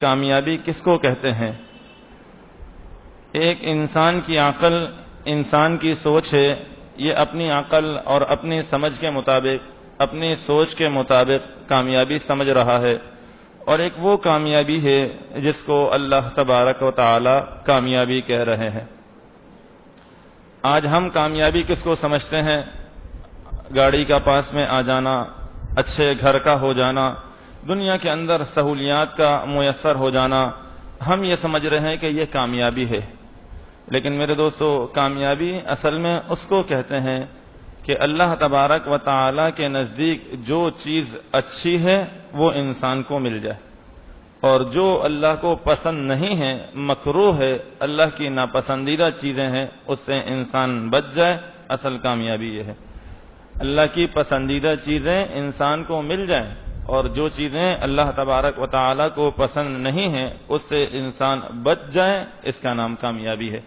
کامیابی کس کو کہتے ہیں؟ ایک انسان کی عقل، انسان کی سوچ ہے، یہ اپنی عقل اور اپنی سمجھ کے مطابق، اپنی سوچ کے مطابق کامیابی سمجھ رہا ہے، اور ایک وہ کامیابی ہے جس کو اللہ تبارک و تعالی کامیابی کہہ رہے ہیں۔ آج ہم کامیابی کس کو سمجھتے ہیں؟ گاڑی کا پاس میں آ جانا، اچھے گھر کا ہو جانا، دنیا کے اندر سہولیات کا میسر ہو جانا، ہم یہ سمجھ رہے ہیں کہ یہ کامیابی ہے۔ لیکن میرے دوستو، کامیابی اصل میں اس کو کہتے ہیں کہ اللہ تبارک و تعالی کے نزدیک جو چیز اچھی ہے وہ انسان کو مل جائے، اور جو اللہ کو پسند نہیں ہے، مکروہ ہے، اللہ کی ناپسندیدہ چیزیں ہیں، اس سے انسان بچ جائے، اصل کامیابی یہ ہے۔ اللہ کی پسندیدہ چیزیں انسان کو مل جائیں، اور جو چیزیں اللہ تبارک و تعالی کو پسند نہیں ہیں اس سے انسان بچ جائے، اس کا نام کامیابی ہے۔